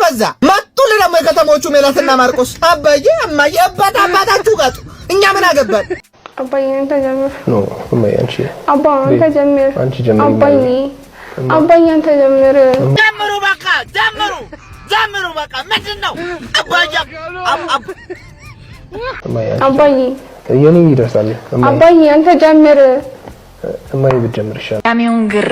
በዛ መጡል ደግሞ የከተሞቹ ሜላትና ማርቆስ አባዬ እማዬ አባታችሁ ጋጡ እኛ ምን አገባን? አባዬ አንተ ጀምር ነው እማዬ አንቺ አባ አንተ ጀምር አንቺ ጀምር አባዬ አንተ ጀምር ጀምሩ በቃ ምንድነው አባዬ የኔ ይደርሳል አባዬ አንተ ጀምር እማዬ ብትጀምር ይሻላል። ያሚውን ግር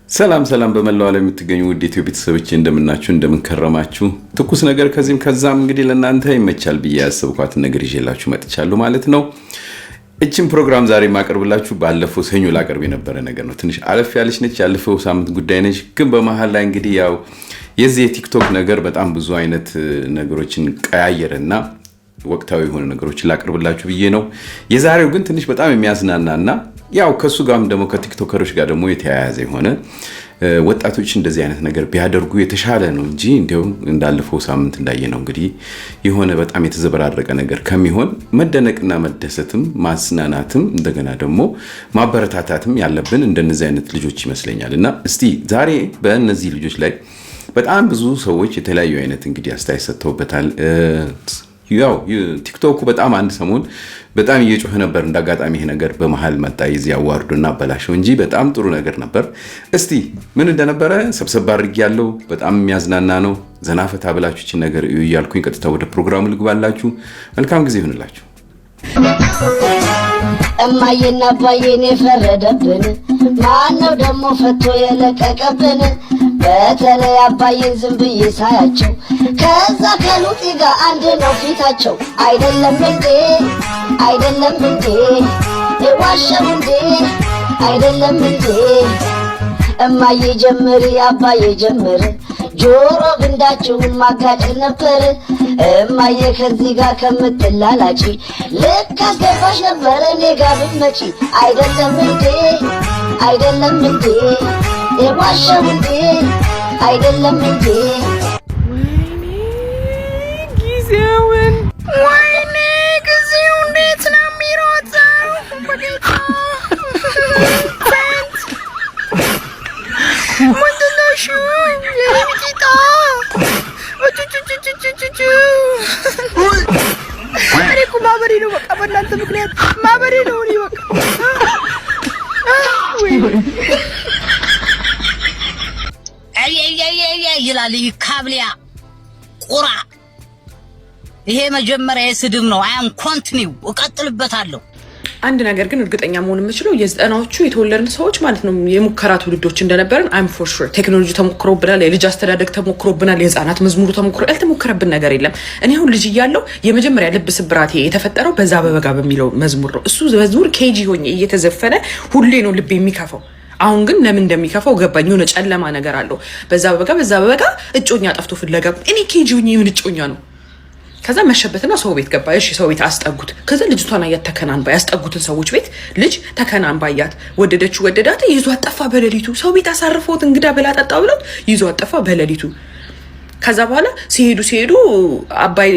ሰላም በመላው ዓለም የምትገኙ ውድ ኢትዮ ቤተሰቦች እንደምናችሁ እንደምንከረማችሁ ትኩስ ነገር ከዚህም ከዛም እንግዲህ ለእናንተ ይመቻል ብዬ ያሰብኳትን ነገር ይዤላችሁ መጥቻለሁ ማለት ነው። እቺን ፕሮግራም ዛሬ ማቀርብላችሁ ባለፈው ሰኞ ላቀርብ የነበረ ነገር ነው። ትንሽ አለፍ ያለች ነች፣ ያለፈው ሳምንት ጉዳይ ነች። ግን በመሃል ላይ እንግዲህ ያው የዚህ የቲክቶክ ነገር በጣም ብዙ አይነት ነገሮችን ቀያየረና ወቅታዊ የሆኑ ነገሮችን ላቀርብላችሁ ብዬ ነው። የዛሬው ግን ትንሽ በጣም የሚያዝናናና ያው ከሱ ጋርም ደግሞ ከቲክቶከሮች ጋር ደግሞ የተያያዘ የሆነ ወጣቶች እንደዚህ አይነት ነገር ቢያደርጉ የተሻለ ነው እንጂ እንደው እንዳለፈው ሳምንት እንዳየነው እንግዲህ የሆነ በጣም የተዘበራረቀ ነገር ከሚሆን መደነቅና መደሰትም ማስናናትም እንደገና ደግሞ ማበረታታትም ያለብን እንደነዚህ አይነት ልጆች ይመስለኛልና እስቲ ዛሬ በእነዚህ ልጆች ላይ በጣም ብዙ ሰዎች የተለያዩ አይነት እንግዲህ አስተያየት ሰጥተውበታል። ያው ቲክቶክ በጣም አንድ ሰሞን በጣም እየጮኸ ነበር። እንዳጋጣሚ ይሄ ነገር በመሃል መጣ ይዚ ያዋርዱና አበላሸው እንጂ በጣም ጥሩ ነገር ነበር። እስቲ ምን እንደነበረ ሰብሰብ አድርጌ ያለው በጣም የሚያዝናና ነው። ዘናፈታ ብላችሁ እቺ ነገር እያልኩኝ ቀጥታ ወደ ፕሮግራሙ ልግባላችሁ። መልካም ጊዜ ይሁንላችሁ። እማዬና አባዬን የፈረደብን ማነው ደግሞ ፈቶ የለቀቀብን? በተለይ አባዬን ዝም ብዬ ሳያቸው ከዛ ከሉጢ ጋር አንድ ነው ፊታቸው። አይደለም እንዴ የዋሸው እንዴ አይደለም እንዴ? እማዬ ጀምሪ አባዬ ጀምር ጆሮ ግንዳችሁን ማጋጨት ነበር። እማዬ ከዚህ ጋር ከምትላላጪ ልክ አስገባሽ ነበር እኔ ጋር ብትመጪ። አይደለም እንዴ የዋሸው እንዴ አይደለም እንዴ? ወይኔ ጊዜው እንዴት ነው የሚሮጠው! በጌታ ምንድነሽ የሪሚጢጣ እኔ እኮ ማበሬ ነው በቃ በእናንተ ምክንያት ማበሬ ነው እኔ በቃ ይላል ካብሊያ ቁራ። ይሄ መጀመሪያ የስድብ ነው። አያም ኮንቲኒው እቀጥልበታለሁ። አንድ ነገር ግን እርግጠኛ መሆን የምችለው የዘጠናዎቹ የተወለድን ሰዎች ማለት ነው የሙከራ ትውልዶች እንደነበርን አይም ፎር ሹር። ቴክኖሎጂ ተሞክሮብናል፣ የልጅ አስተዳደግ ተሞክሮብናል፣ የህፃናት መዝሙሩ ተሞክሮ ያልተሞከረብን ነገር የለም። እኔ አሁን ልጅ እያለሁ የመጀመሪያ ልብ ስብራቴ የተፈጠረው በዛ በበጋ በሚለው መዝሙር ነው። እሱ መዝሙር ኬጂ ሆኜ እየተዘፈነ ሁሌ ነው ልብ የሚከፋው። አሁን ግን ለምን እንደሚከፋው ገባኝ። የሆነ ጨለማ ነገር አለው። በዛ በበጋ እጮኛ ጠፍቶ ፍለጋ እኔ ኬጂ ሆኜ ምን እጮኛ ነው? ከዛ መሸበትና ሰው ቤት ገባ። እሺ ሰው ቤት አስጠጉት። ከዛ ልጅቷን አያት ተከናንባ ያስጠጉትን ሰዎች ቤት ልጅ ተከናንባ አያት። ወደዳት። ይዟት ጠፋ በሌሊቱ። ሰው ቤት አሳርፈውት እንግዳ በላ ጠጣ ብለው ይዟት ጠፋ በሌሊቱ። ከዛ በኋላ ሲሄዱ አባይ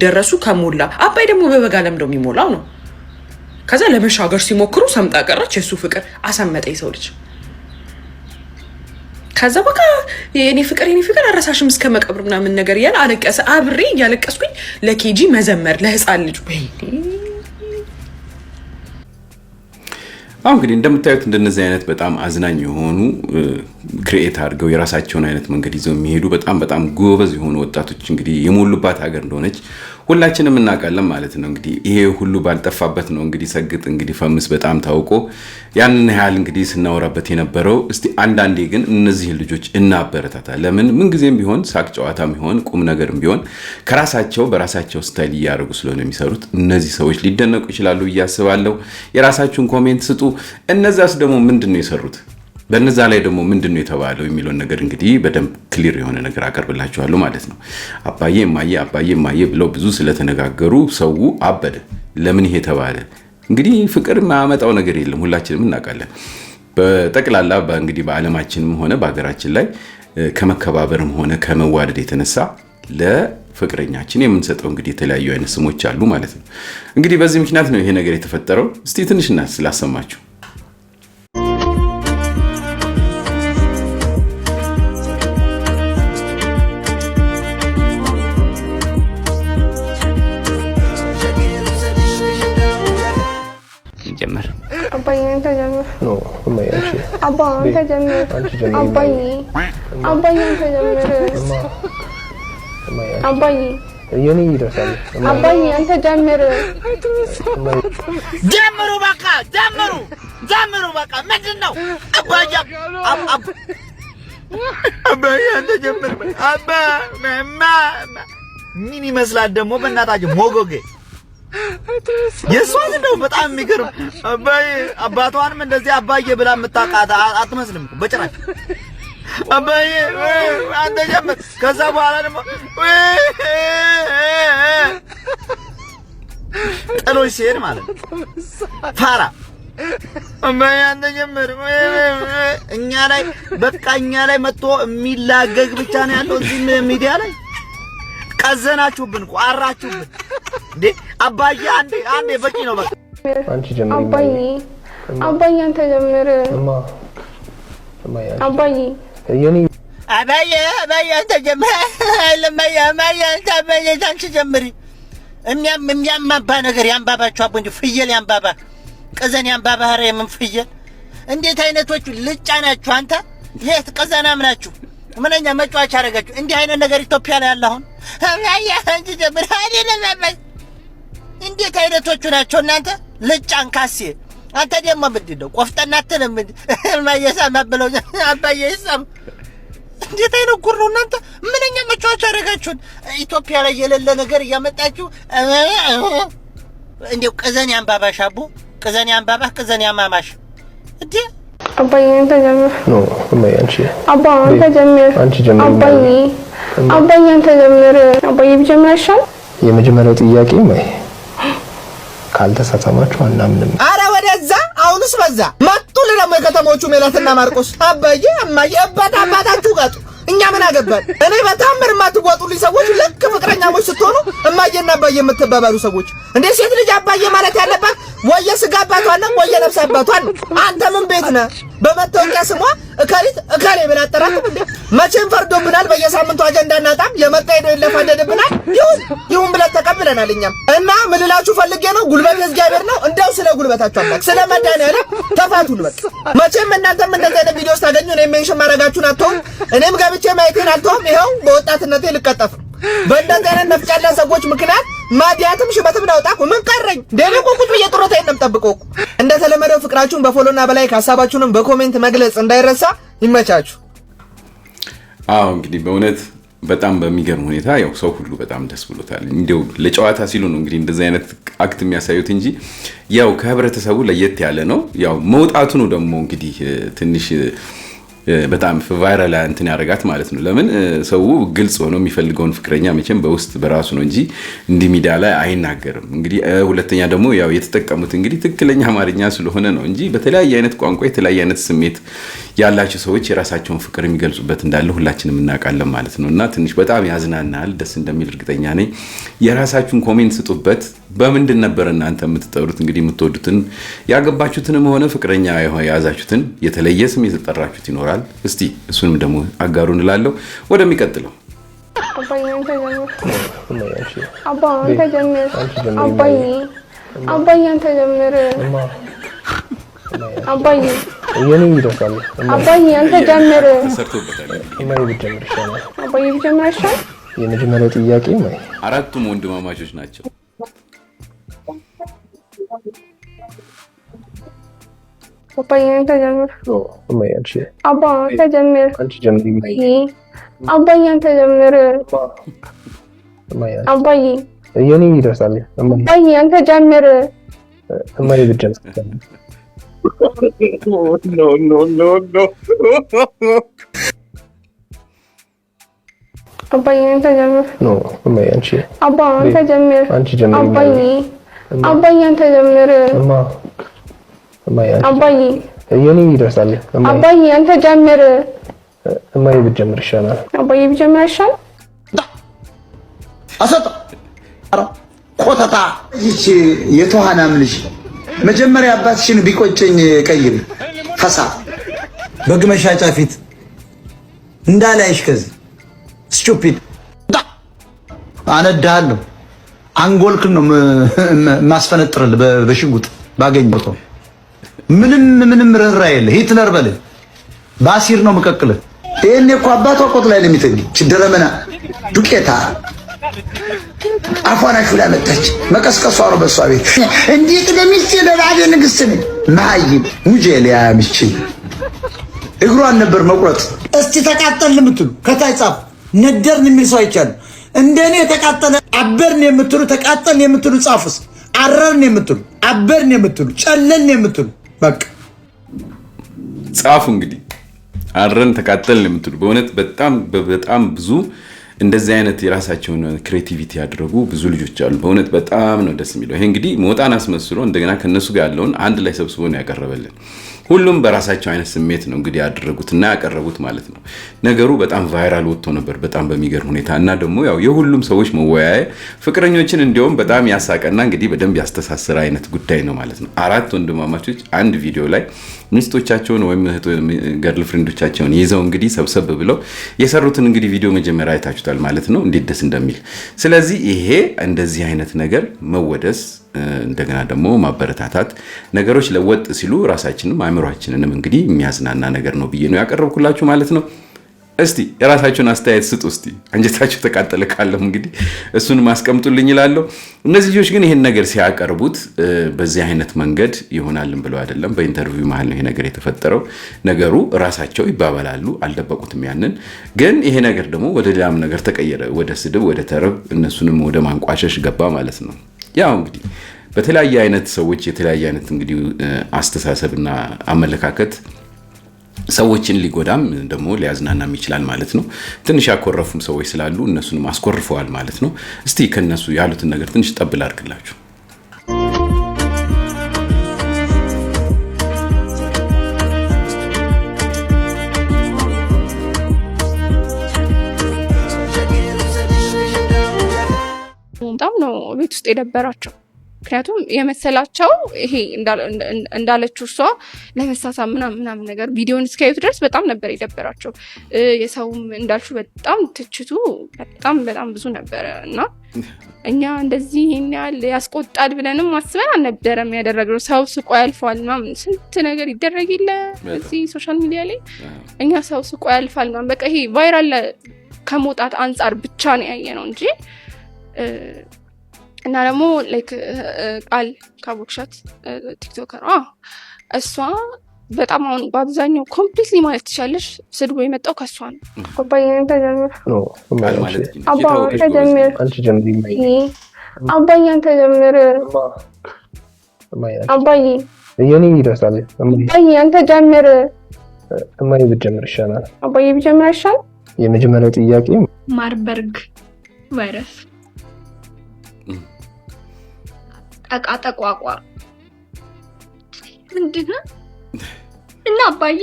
ደረሱ ከሞላ። አባይ ደግሞ በበጋ ለምደው የሚሞላው ነው። ከዛ ለመሻገር ሲሞክሩ ሰምጣ ቀረች። የሱ ፍቅር አሰመጠኝ ሰው ልጅ። ከዛ በቃ የኔ ፍቅር አረሳሽም እስከ መቀብር ምናምን ነገር እያለ አለቀሰ። አብሬ እያለቀስኩኝ ለኬጂ መዘመር ለህፃን ልጅ ወይኔ። አሁን እንግዲህ እንደምታዩት እንደነዚህ አይነት በጣም አዝናኝ የሆኑ ክሬኤት አድርገው የራሳቸውን አይነት መንገድ ይዘው የሚሄዱ በጣም ጎበዝ የሆኑ ወጣቶች እንግዲህ የሞሉባት ሀገር እንደሆነች ሁላችንም እናውቃለን ማለት ነው። እንግዲህ ይሄ ሁሉ ባልጠፋበት ነው እንግዲህ ሰግጥ እንግዲህ ፈምስ በጣም ታውቆ ያንን ያህል እንግዲህ ስናወራበት የነበረው። እስቲ አንዳንዴ ግን እነዚህ ልጆች እናበረታታ። ለምን ምንጊዜም ቢሆን ሳቅ ጨዋታም ቢሆን ቁም ነገርም ቢሆን ከራሳቸው በራሳቸው ስታይል እያደረጉ ስለሆነ የሚሰሩት እነዚህ ሰዎች ሊደነቁ ይችላሉ ብዬ አስባለሁ። የራሳችሁን ኮሜንት ስጡ። እነዛስ ደግሞ ምንድን ነው የሰሩት? በነዛ ላይ ደግሞ ምንድነው የተባለው የሚለውን ነገር እንግዲህ በደንብ ክሊር የሆነ ነገር አቀርብላችኋለሁ ማለት ነው። አባዬ እማዬ ብለው ብዙ ስለተነጋገሩ ሰው አበደ። ለምን ይሄ ተባለ? እንግዲህ ፍቅር ማያመጣው ነገር የለም፣ ሁላችንም እናውቃለን። በጠቅላላ እንግዲህ በዓለማችንም ሆነ በሀገራችን ላይ ከመከባበርም ሆነ ከመዋደድ የተነሳ ለፍቅረኛችን የምንሰጠው እንግዲህ የተለያዩ አይነት ስሞች አሉ ማለት ነው። እንግዲህ በዚህ ምክንያት ነው ይሄ ነገር የተፈጠረው። እስቲ ትንሽ ስላሰማችሁ አባዬ አንተ ጀምር። ኖ እማዬ አንቺ አባ አንተ ጀምር። አንቺ ጀምሪ። አባዬ አባዬ አንተ ጀምር። እማዬ አባዬ የኔ ይደርሳል። አባዬ አንተ ጀምር። ጀምሩ በቃ ጀምሩ በቃ ምንድነው? አባዬ አባዬ አንተ ጀምር። አባ ማማ ምን ይመስላል ደግሞ በእናታችሁ ሞጎጌ የሷን ነው በጣም የሚገርም። አባዬ አባቷንም እንደዚህ አባዬ ብላ የምታውቃት አትመስልም እኮ በጭራሽ። አባዬ አንተ ጀምር። ከዛ በኋላ ደግሞ ጥሎሽ ሲሄድ ማለት ነው ፋራ። አባዬ አንተ ጀምር። እኛ ላይ መጥቶ የሚላገግ ብቻ ነው ያለው እዚህ ሚዲያ ላይ። ቀዘናችሁብን እኮ አራችሁብን እንዴ! አባዬ አንዴ በቂ ነው በቃ። አንቺ ጀምሪ። አባዬ አንተ ጀምር። አባዬ የኔ አባዬ አንተ ጀምር። አባዬ አንቺ ጀምሪ። የሚያማባ ነገር ያንባባችሁ አቦ እንጂ ፍየል ያንባባ ቀዘን ያንባባ። ኧረ የምን ፍየል! እንዴት አይነቶቹ ልጫ ናችሁ አንተ! የት ቀዘናም ናችሁ? ምንኛ መጫወቻ አደረጋችሁ? እንዲህ አይነት ነገር ኢትዮጵያ ላይ ያለ አሁን አንቺ ጀምር። እንዴት አይነቶቹ ናቸው እናንተ ልጫን ካሴ። አንተ ደግሞ ምንድን ነው ቆፍጠና አትልም? ማየሳም ብለው አባዬ ይሳም። እንዴት አይነት ጉር ነው እናንተ! ምንኛ መጫወቻ አደረጋችሁን? ኢትዮጵያ ላይ የሌለ ነገር እያመጣችሁ እንዴው ቀዘን ያንባባሽ አቦ፣ ቀዘን ያንባባህ፣ ቀዘን ያማማሽ እንዴ! አባዬ አንተ ጀምር። ኖ እማዬ አንቺ አባ አንተ ጀምር። አንቺ ጀምሪ። አባዬ አንተ ጀምር። አባዬ ቢጀምር አይሻልም? የመጀመሪያው ጥያቄ እማዬ ካልተሳሳማችሁ አናምንም። አረ ወደዛ አሁንስ በዛ መጡልህ ደግሞ የከተሞቹ ሜላትና ማርቆስ። አባዬ እማዬ አባታችሁ ጋጡ። እኛ ምን አገባን? እኔ በታምር የማትወጡልኝ ሰዎች ልክ ፍቅረኛሞች ስትሆኑ እማዬና አባዬ የምትባባሉ ሰዎች እንዴ! ሴት ልጅ አባዬ ማለት ያለባት ወየ ስጋ አባቷን ነው ወየ ነፍስ አባቷን። አንተ ምን ቤት ነህ? በመታወቂያ ስሟ እከሊት እከሌ ብላ አጠራቅም እንዴ! መቼም ፈርዶብናል። በየሳምንቱ አጀንዳ እናጣም። የመጣ ሄዶ ይለፋደድብናል። ይሁን ብለን ተቀብለናል። እኛም እና ምን ልላችሁ ፈልጌ ነው፣ ጉልበት የእግዚአብሔር ነው። እንደው ስለ ጉልበታችሁ አምላክ ስለ መድኃኒዓለም ተፋቱን በቃ። መቼም እናንተም እንደዚህ አይነት ቪዲዮ ስታገኙ እኔም ሜንሽን ማድረጋችሁን አትተውም። እኔም ገብቼ ማየቴን አልተውም። ይኸው በወጣትነቴ ልቀጠፍ ነው። በእንደዚህ አይነት ነፍጫላ ሰዎች ምክንያት ማዲያትም ሽበትም ላውጣኩ ምን ቀረኝ? ደኔ ቁቁት በየጥሮታዬ ነው የምጠብቀው። እንደተለመደው ፍቅራችሁን በፎሎና በላይክ ሀሳባችሁንም በኮሜንት መግለጽ እንዳይረሳ። ይመቻችሁ። አዎ እንግዲህ በእውነት በጣም በሚገርም ሁኔታ ያው ሰው ሁሉ በጣም ደስ ብሎታል። እንዲያው ለጨዋታ ሲሉ ነው እንግዲህ እንደዚህ አይነት አክት የሚያሳዩት እንጂ ያው ከህብረተሰቡ ለየት ያለ ነው። ያው መውጣቱ ነው ደግሞ እንግዲህ ትንሽ በጣም ቫይራል እንትን ያደርጋት ማለት ነው። ለምን ሰው ግልጽ ሆኖ የሚፈልገውን ፍቅረኛ መቼም በውስጥ በራሱ ነው እንጂ እንዲህ ሚዲያ ላይ አይናገርም። እንግዲህ ሁለተኛ ደግሞ ያው የተጠቀሙት እንግዲህ ትክክለኛ አማርኛ ስለሆነ ነው እንጂ በተለያየ አይነት ቋንቋ የተለያየ አይነት ስሜት ያላቸው ሰዎች የራሳቸውን ፍቅር የሚገልጹበት እንዳለ ሁላችንም እናውቃለን ማለት ነው። እና ትንሽ በጣም ያዝናናል፣ ደስ እንደሚል እርግጠኛ ነኝ። የራሳችሁን ኮሜንት ስጡበት። በምንድን ነበር እናንተ የምትጠሩት? እንግዲህ የምትወዱትን ያገባችሁትንም ሆነ ፍቅረኛ የያዛችሁትን የተለየ ስም የተጠራችሁት ይኖራል። እስቲ እሱንም ደግሞ አጋሩ እንላለሁ። ወደሚቀጥለው አባዬ አንተ ጀምር። አባ አንተ ጀምር። አባዬ አንተ ጀምር። አባዬ የኔ ይደርሳል። አባዬ አንተ ጀምር። ሰርቶበታል። እማዬ ብትጀምር ይሻላል። አባዬ ቢጀምር አይሻልም? የመጀመሪያው ጥያቄ እማዬ አራቱም ወንድማማቾች ናቸው። አባዬ አንተ ጀምር። እማዬ አንቺ አባ አንተ ጀምር። አንቺ ጀምሪ። አባዬ አንተ ጀምር። እማዬ አባዬ የኔ ይደርሳል። አባዬ አንተ ጀምር። እማዬ ብትጀምር ኖ አባዬ አንተ ጀምር። ኖ እማዬ አንቺ አባ አንተ ጀምር። አንቺ ጀምሪ። አባዬ አንተ ጀምር። እማዬ አባዬ የኔ ይደርሳል። አባዬ አንተ ጀምር። እማዬ ብትጀምር ይሻላል። አባዬ ቢጀምር አይሻልም? አሰጣ ኮተታ ይቺ የተዋናም ልጅ መጀመሪያ አባትሽን ቢቆጨኝ ቀይሪ ፈሳ በግመሻጫ ፊት እንዳላይሽ ከዚህ ስቱፒድ አነዳለሁ። አንጎልክን ነው ማስፈነጥርል በሽጉጥ ባገኘው ምንም ርህራ የለ ሂትለር በለ ባሲር ነው መቀቅለ ይሄኔ እኮ አባቷ ቆጥ ላይ ነው የሚተኝ ችደረመና ዱቄታ አፏናሽ ብላ መጣች መቀስቀሷ ነው በሷ ቤት እንዴት ለሚስት ለባደ ንግስት ነው ማይም ሙጀሊያ ምቺ እግሯን ነበር መቁረጥ እስቲ ተቃጠል የምትሉ ከታይ ጻፍ ነደርን የሚል ሰው አይቻልም እንደኔ ተቃጠለ አበርን የምትሉ ተቃጠል የምትሉ ጻፉስ አረርን የምትሉ አበርን የምትሉ ጨለን የምትሉ በቃ ጻፉ እንግዲህ አረን ተቃጠል የምትሉ በእውነት በጣም ብዙ እንደዚህ አይነት የራሳቸውን ክሬቲቪቲ ያደረጉ ብዙ ልጆች አሉ በእውነት በጣም ነው ደስ የሚለው ይሄ እንግዲህ ሞጣን አስመስሎ እንደገና ከነሱ ጋር ያለውን አንድ ላይ ሰብስቦ ነው ያቀረበልን ሁሉም በራሳቸው አይነት ስሜት ነው እንግዲህ ያደረጉትና ያቀረቡት ማለት ነው ነገሩ በጣም ቫይራል ወጥቶ ነበር በጣም በሚገርም ሁኔታ እና ደግሞ ያው የሁሉም ሰዎች መወያየ ፍቅረኞችን እንዲያውም በጣም ያሳቀና እንግዲህ በደንብ ያስተሳሰረ አይነት ጉዳይ ነው ማለት ነው አራት ወንድማማቾች አንድ ቪዲዮ ላይ ሚስቶቻቸውን ወይም ገርል ፍሬንዶቻቸውን ይዘው እንግዲህ ሰብሰብ ብለው የሰሩትን እንግዲህ ቪዲዮ መጀመሪያ አይታችሁታል ማለት ነው እንዴት ደስ እንደሚል ስለዚህ ይሄ እንደዚህ አይነት ነገር መወደስ እንደገና ደግሞ ማበረታታት ነገሮች ለወጥ ሲሉ ራሳችንንም አእምሮአችንንም እንግዲህ የሚያዝናና ነገር ነው ብዬ ነው ያቀርብኩላችሁ ማለት ነው እስቲ የራሳችሁን አስተያየት ስጡ እስቲ አንጀታችሁ ተቃጠለ ካለም እንግዲህ እሱን ማስቀምጡልኝ ይላልው እነዚህ ልጆች ግን ይሄን ነገር ሲያቀርቡት በዚህ አይነት መንገድ ይሆናልን ብለው አይደለም በኢንተርቪው መሃል ነው ይሄ ነገር የተፈጠረው ነገሩ ራሳቸው ይባባላሉ አልደበቁትም ያንን ግን ይሄ ነገር ደግሞ ወደ ሌላም ነገር ተቀየረ ወደ ስድብ ወደ ተረብ እነሱንም ወደ ማንቋሸሽ ገባ ማለት ነው ያው እንግዲህ በተለያየ አይነት ሰዎች የተለያየ አይነት እንግዲህ አስተሳሰብና አመለካከት ሰዎችን ሊጎዳም ደግሞ ሊያዝናናም ይችላል ማለት ነው ትንሽ ያኮረፉም ሰዎች ስላሉ እነሱንም አስኮርፈዋል ማለት ነው እስቲ ከነሱ ያሉትን ነገር ትንሽ ጠብል አድርግላችሁ በጣም ነው ቤት ውስጥ የደበራቸው ምክንያቱም የመሰላቸው ይሄ እንዳለችው እሷ ለመሳሳም ምናምን ነገር ቪዲዮን እስካዩት ድረስ በጣም ነበር የደበራቸው የሰውም እንዳልሽው በጣም ትችቱ በጣም ብዙ ነበረ እና እኛ እንደዚህ ያህል ያስቆጣል ብለንም አስበን አልነበረም ያደረግነው ሰው ስቆ ያልፋል ምናምን ስንት ነገር ይደረግ የለ እዚህ ሶሻል ሚዲያ ላይ እኛ ሰው ስቆ ያልፋል ምናምን በቃ ይሄ ቫይራል ከመውጣት አንጻር ብቻ ነው ያየነው እንጂ እና ደግሞ ላይክ ቃል ካቦክሻት ቲክቶከር እሷ በጣም አሁን በአብዛኛው ኮምፕሊትሊ ማለት ትችላለሽ ስድቦ የመጣው ከሷ ነው አባዬን ተጀምር አባዬ የኔ ይደርሳል አባዬ አንተ ጀምር እማዬ ብትጀምር ይሻላል አባዬ ብጀምር ይሻላል የመጀመሪያው ጥያቄ ማርበርግ ቫይረስ አቃጠቋቋ ምንድነው እና አባዬ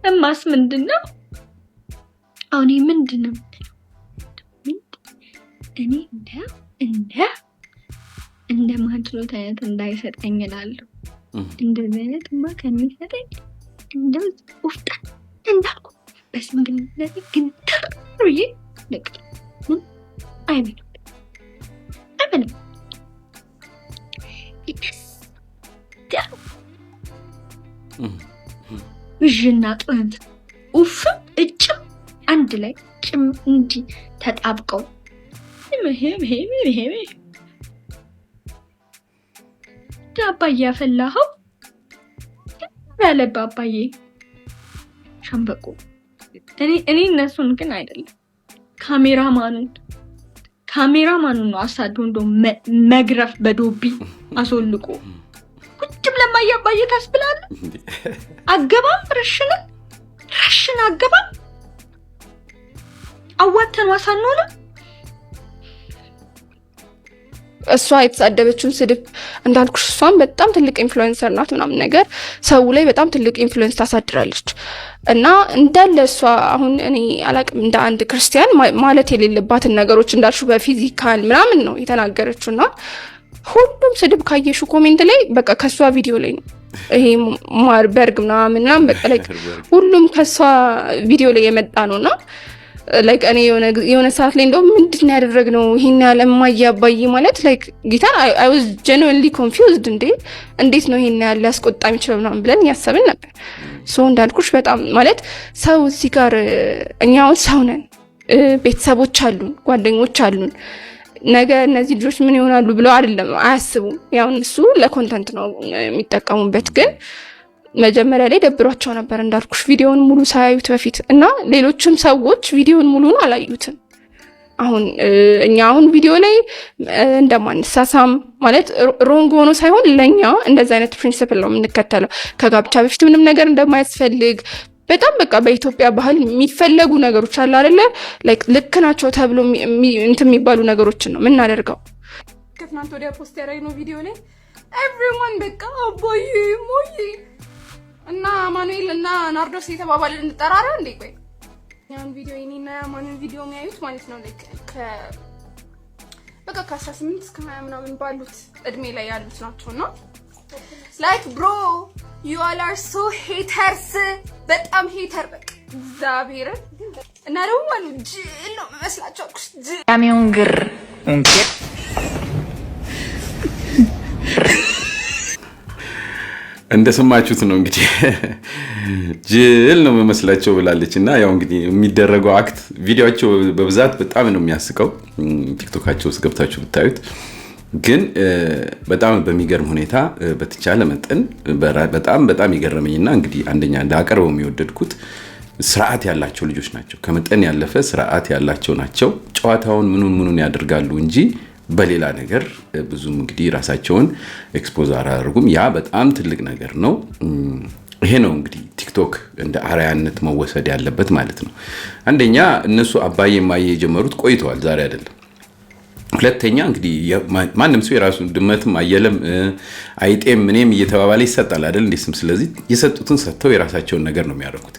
እማስ ምንድነው አሁን ምንድነው እኔ እንደ ማድሮት አይነት እንዳይሰጠኝ እላለሁ እንደዚህ አይነትማ ከሚሰጠኝ እንደው ውፍጣን እንዳልኩ በስምግን ለዚህ ግን ተሩዬ ለቅ አይበለም ብዥና ጥንት ኡፍ እጭም አንድ ላይ ጭም እንዲ ተጣብቀው አባዬ ያፈላኸው ያለባ አባዬ ሸምበቆ እኔ እነሱን ግን አይደለም ካሜራማኑን ነው አሳዶ እንደው መግረፍ በዶቢ አስወልቆ ቁጭ ብለህ አባዬ ታስብላለህ አገባም ረሽን አገባም አዋተን ዋሳኖለ እሷ የተሳደበችውን ስድብ እንዳልኩሽ እሷም በጣም ትልቅ ኢንፍሉዌንሰር ናት ምናምን ነገር ሰው ላይ በጣም ትልቅ ኢንፍሉዌንስ ታሳድራለች እና እንዳለ እሷ አሁን እኔ አላቅም እንደ አንድ ክርስቲያን ማለት የሌለባትን ነገሮች እንዳልሽው በፊዚካል ምናምን ነው የተናገረችውና ሁሉም ስድብ ካየሹ ኮሜንት ላይ በቃ ከሷ ቪዲዮ ላይ ነው ይሄ ማርበርግ ምናምን በቃ ላይ ሁሉም ከሷ ቪዲዮ ላይ የመጣ ነውና ላይክ እኔ የሆነ ሰዓት ላይ እንደውም ምንድን ነው ያደረግነው ይሄን ያለ እማዬ አባዬ ማለት ላይክ ጊታር አይ ዋዝ ጀኑዊንሊ ኮንፊውዝድ እንዴት ነው ይሄን ያለ ያስቆጣ የሚችለው ምናምን ብለን ያሰብን ነበር። ሶ እንዳልኩሽ በጣም ማለት ሰው እዚህ ጋር እኛው ሰው ነን፣ ቤተሰቦች አሉን፣ ጓደኞች አሉን። ነገ እነዚህ ልጆች ምን ይሆናሉ ብለው አይደለም አያስቡም። ያው እነሱ ለኮንተንት ነው የሚጠቀሙበት። ግን መጀመሪያ ላይ ደብሯቸው ነበር እንዳልኩሽ ቪዲዮውን ሙሉ ሳያዩት በፊት እና ሌሎችም ሰዎች ቪዲዮውን ሙሉን አላዩትም። እኛ አሁን ቪዲዮ ላይ እንደማንሳሳም ማለት ሮንግ ሆኖ ሳይሆን ለኛ እንደዛ አይነት ፕሪንሲፕል ነው የምንከተለው። ከጋብቻ በፊት ምንም ነገር እንደማያስፈልግ በጣም በቃ በኢትዮጵያ ባህል የሚፈለጉ ነገሮች አለ አይደለ? ላይክ ልክ ናቸው ተብሎ እንትን የሚባሉ ነገሮችን ነው የምናደርገው። ከትናንት ወዲያ ፖስት ያደረግነው ቪዲዮ ላይ ኤቭሪዋን በቃ አባዬ ሞዬ እና ማኑኤል እና ናርዶስ የተባባልን እንጠራራ እንዴ? ቆይ ያን ቪዲዮ እኔና ማኑኤል ቪዲዮ የሚያዩት ማለት ነው ላይክ በቃ ከ18 እስከ 20 ምናምን ባሉት እድሜ ላይ ያሉት ናቸውና ላይክ ብሮ you all are so haters በጣም ሄተር በቃ እግዚአብሔር እና ደግሞ ማለት ጅል ነው መስላቸው ያሚውን ግር እንደሰማችሁት ነው እንግዲህ ጅል ነው መስላቸው ብላለች። እና ያው እንግዲህ የሚደረገው አክት ቪዲዮአቸው በብዛት በጣም ነው የሚያስቀው። ቲክቶካቸው ውስጥ ገብታችሁ ብታዩት ግን በጣም በሚገርም ሁኔታ በተቻለ መጠን በጣም ይገረመኝና እንግዲህ አንደኛ እንዳቀርበው የሚወደድኩት ስርዓት ያላቸው ልጆች ናቸው። ከመጠን ያለፈ ስርዓት ያላቸው ናቸው። ጨዋታውን ምኑን ያደርጋሉ እንጂ በሌላ ነገር ብዙም እንግዲህ ራሳቸውን ኤክስፖዝ አያደርጉም። ያ በጣም ትልቅ ነገር ነው። ይሄ ነው እንግዲህ ቲክቶክ እንደ አርአያነት መወሰድ ያለበት ማለት ነው። አንደኛ እነሱ አባዬ ማዬ የጀመሩት ቆይተዋል፣ ዛሬ አይደለም። ሁለተኛ እንግዲህ ማንም ሰው የራሱ ድመትም አየለም አይጤም ምንም እየተባባለ ይሰጣል አይደል እንዴ ስም። ስለዚህ የሰጡትን ሰጥተው የራሳቸውን ነገር ነው የሚያደርጉት።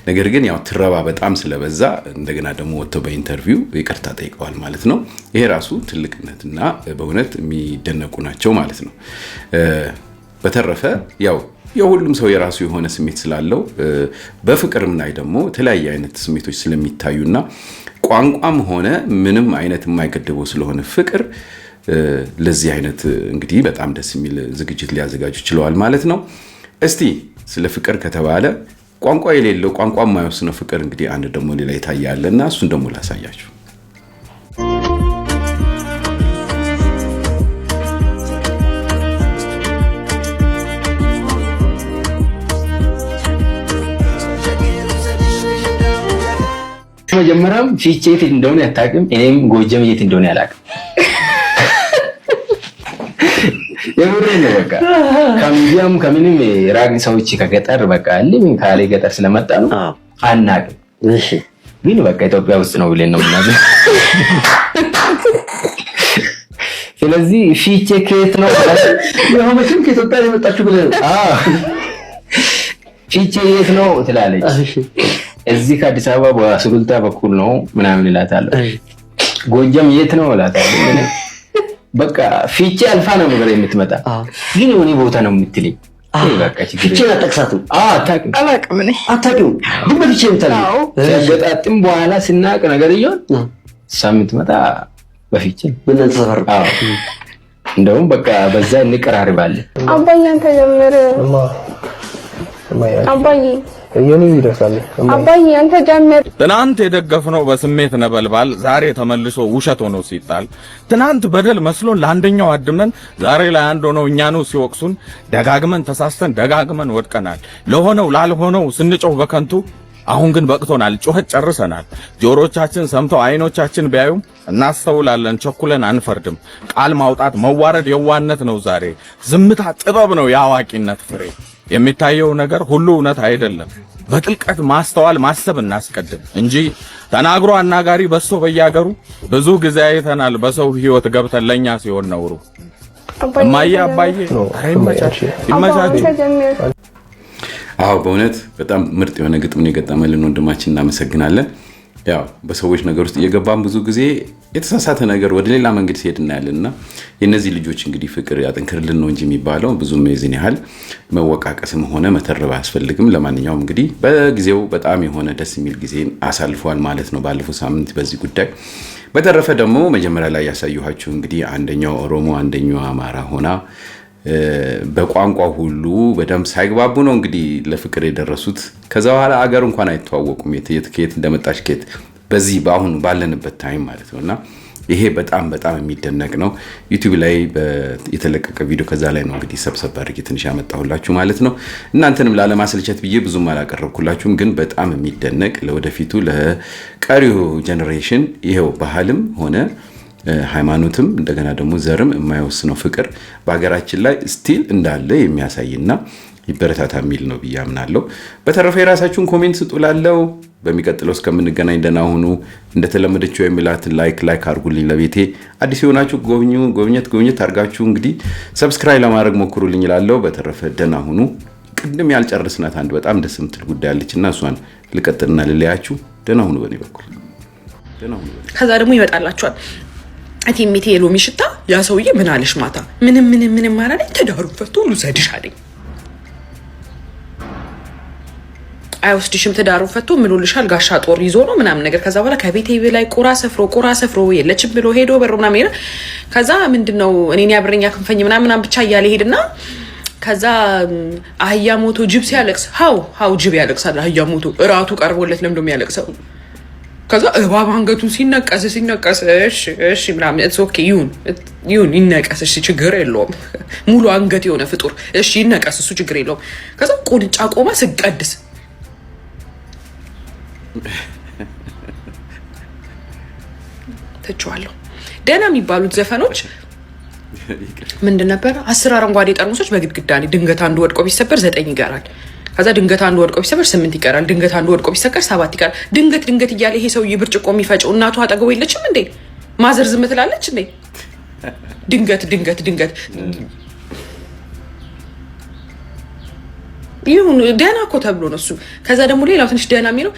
ነገር ግን ያው ትረባ በጣም ስለበዛ እንደገና ደግሞ ወጥተው በኢንተርቪው ይቅርታ ጠይቀዋል ማለት ነው። ይሄ ራሱ ትልቅነትና በእውነት የሚደነቁ ናቸው ማለት ነው። በተረፈ ያው የሁሉም ሰው የራሱ የሆነ ስሜት ስላለው በፍቅርም ላይ ደግሞ የተለያየ አይነት ስሜቶች ስለሚታዩና ቋንቋም ሆነ ምንም አይነት የማይገድበው ስለሆነ ፍቅር ለዚህ አይነት እንግዲህ በጣም ደስ የሚል ዝግጅት ሊያዘጋጁ ችለዋል ማለት ነው። እስቲ ስለ ፍቅር ከተባለ ቋንቋ የሌለው ቋንቋ የማይወስነው ፍቅር እንግዲህ አንድ ደግሞ ሌላ ይታያልና እሱን ደግሞ ላሳያችሁ። መጀመሪያም ፊቼ የት እንደሆነ አታውቅም፣ እኔም ጎጀም የት እንደሆነ አላውቅም። የምሬን ነው። በቃ ከሚዲያም ከምንም ራቅ ሰዎች ከገጠር በቃ ለምን ካለ ገጠር ስለመጣ ነው አናውቅም። እሺ ግን በቃ ኢትዮጵያ ውስጥ ነው ብለን ነው ምናምን። ስለዚህ ፊቼ ከየት ነው ያው መቼም ከኢትዮጵያ የመጣችሁ ብለን ፊቼ የት ነው ትላለች። እዚህ ከአዲስ አበባ በሱሉልታ በኩል ነው ምናምን እላታለሁ። ጎጃም የት ነው እላታለሁ። በቃ ፊቼ አልፋ ነው ነገር የምትመጣ ግን የሆነ ቦታ ነው የምትልኝ። በቃ ፊቼ አጠቅሳቱ አላውቅም እኔ አታውቂው ግን በፊቼ የምታለው ገጣጥም በኋላ ስናቅ ነገር ይሆን ሳምንት መጣ በፊቼ ምን ተሰፈር እንደውም በቃ በዛ እንቀራርባለን። አባዬ አንተ ጀምር አባዬ የኔ ይደርሳል አባዬ አንተ ጀምር። ትናንት የደገፍነው በስሜት ነበልባል ዛሬ ተመልሶ ውሸት ሆኖ ሲጣል፣ ትናንት በደል መስሎን ለአንደኛው አድመን ዛሬ ላይ አንድ ሆነው እኛኑ ሲወቅሱን፣ ደጋግመን ተሳስተን ደጋግመን ወድቀናል። ለሆነው ላልሆነው ስንጮህ በከንቱ አሁን ግን በቅቶናል፣ ጮኸት ጨርሰናል። ጆሮቻችን ሰምተው አይኖቻችን ቢያዩም እናስተውላለን፣ ቸኩለን አንፈርድም። ቃል ማውጣት መዋረድ የዋነት ነው ዛሬ፣ ዝምታ ጥበብ ነው የአዋቂነት ፍሬ። የሚታየው ነገር ሁሉ እውነት አይደለም፣ በጥልቀት ማስተዋል ማሰብ እናስቀድም እንጂ ተናግሮ አናጋሪ በሶ በያገሩ ብዙ ጊዜ አይተናል በሰው ህይወት ገብተን ለኛ ሲሆን ነውሩ። እማዬ አባዬ ይመቻችሁ። አዎ በእውነት በጣም ምርጥ የሆነ ግጥም ነው የገጠመልን ወንድማችን፣ እናመሰግናለን። ያው በሰዎች ነገር ውስጥ እየገባን ብዙ ጊዜ የተሳሳተ ነገር ወደ ሌላ መንገድ ሲሄድ እናያለንና የነዚህ ልጆች እንግዲህ ፍቅር ያጠንክርልን ነው እንጂ የሚባለው ብዙም የዚህን ያህል መወቃቀስም ሆነ መተረብ አያስፈልግም። ለማንኛውም እንግዲህ በጊዜው በጣም የሆነ ደስ የሚል ጊዜን አሳልፏል ማለት ነው ባለፈው ሳምንት በዚህ ጉዳይ። በተረፈ ደግሞ መጀመሪያ ላይ ያሳየኋችሁ እንግዲህ አንደኛው ኦሮሞ አንደኛው አማራ ሆና በቋንቋ ሁሉ በደንብ ሳይግባቡ ነው እንግዲህ ለፍቅር የደረሱት። ከዛ በኋላ አገር እንኳን አይተዋወቁም የት እንደመጣች ከየት በዚህ በአሁኑ ባለንበት ታይም ማለት ነውና ይሄ በጣም በጣም የሚደነቅ ነው። ዩቲዩብ ላይ የተለቀቀ ቪዲዮ ከዛ ላይ ነው እንግዲህ ሰብሰብ አድርጌ ትንሽ ያመጣሁላችሁ ማለት ነው። እናንተንም ላለማሰልቸት ብዬ ብዙም አላቀረብኩላችሁም፣ ግን በጣም የሚደነቅ ለወደፊቱ ለቀሪው ጄኔሬሽን ይሄው ባህልም ሆነ ሃይማኖትም እንደገና ደግሞ ዘርም የማይወስነው ፍቅር በሀገራችን ላይ ስቲል እንዳለ የሚያሳይና ይበረታታ የሚል ነው ብዬ አምናለሁ። በተረፈ የራሳችሁን ኮሜንት ስጡላለው። በሚቀጥለው እስከምንገናኝ ደህና ሁኑ። እንደተለመደችው የሚላትን ላይክ አድርጉልኝ። ለቤቴ አዲስ የሆናችሁ ጎብኘት አድርጋችሁ እንግዲህ ሰብስክራይብ ለማድረግ ሞክሩልኝ እላለሁ። በተረፈ ደህና ሁኑ። ቅድም ያልጨረስናት አንድ በጣም ደስ የምትል ጉዳይ አለችና እሷን ልቀጥልና ልለያችሁ። ደህና ሁኑ በኔ በኩል ደህና ሁኑ። ከዛ ደግሞ ይመጣላችኋል አቲሚቴ የሎሚ ሽታ። ያ ሰውዬ ምን አለሽ ማታ? ምንም አላለኝ። ተዳሩ ፈቶ ልውሰድሽ አለኝ። አይወስድሽም ተዳሩ ፈቶ ምሉልሻል ጋሻ ጦር ይዞ ነው ምናምን ነገር። ከዛ በኋላ ከቤቴ ላይ ቁራ ሰፍሮ የለችም ብሎ ሄዶ በሩና ሜራ። ከዛ ምንድነው እኔን ያብረኛ ክንፈኝ ምናምን ብቻ እያለ ሄድና ከዛ አህያ ሞቶ ጅብ ሲያለቅስ ሃው ጅብ ያለቅሳል። አህያ ሞቶ እራቱ ቀርቦለት ለምዶ የሚያለቅሰው። ከዛ እባብ አንገቱን ሲነቀስ እሺ ምናምን it's okay ይሁን ይነቀስ፣ እሺ ችግር የለውም። ሙሉ አንገት የሆነ ፍጡር እሺ ይነቀስ፣ እሱ ችግር የለውም። ከዛ ቁንጫ ቆማ ስቀድስ ተጫዋለሁ። ደህና የሚባሉት ዘፈኖች ምንድን ነበር? 10 አረንጓዴ ጠርሙሶች በግድግዳ ላይ ድንገት አንዱ ወድቆ ቢሰበር 9 ይቀራል። ከዛ ድንገት አንዱ ወድቆ ቢሰበር 8 ይቀራል። ድንገት አንዱ ወድቆ ቢሰበር 7 ይቀራል። ድንገት እያለ ይሄ ሰውዬ ብርጭቆ የሚፈጨው እናቱ አጠገቡ የለችም እንዴ? ማዘር ዝም ትላለች እንዴ? ድንገት ይሁን ደህና እኮ ተብሎ ነው እሱ። ከዛ ደግሞ ሌላው ትንሽ ደህና የሚለው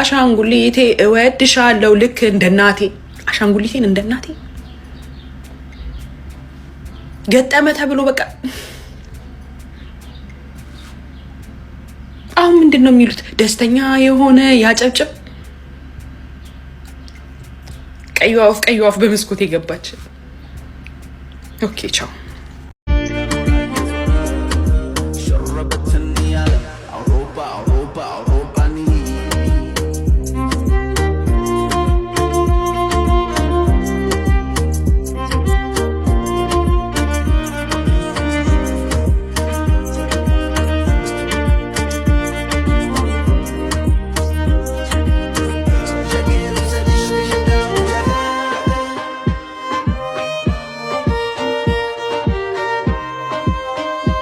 አሻንጉሊቴ እወድሻለሁ ልክ እንደ እናቴ። አሻንጉሊቴን እንደ እናቴ ገጠመ ተብሎ በቃ አሁን ምንድነው የሚሉት? ደስተኛ የሆነ ያጨብጭብ። ቀይ ወፍ በመስኮት የገባች። ኦኬ ቻው።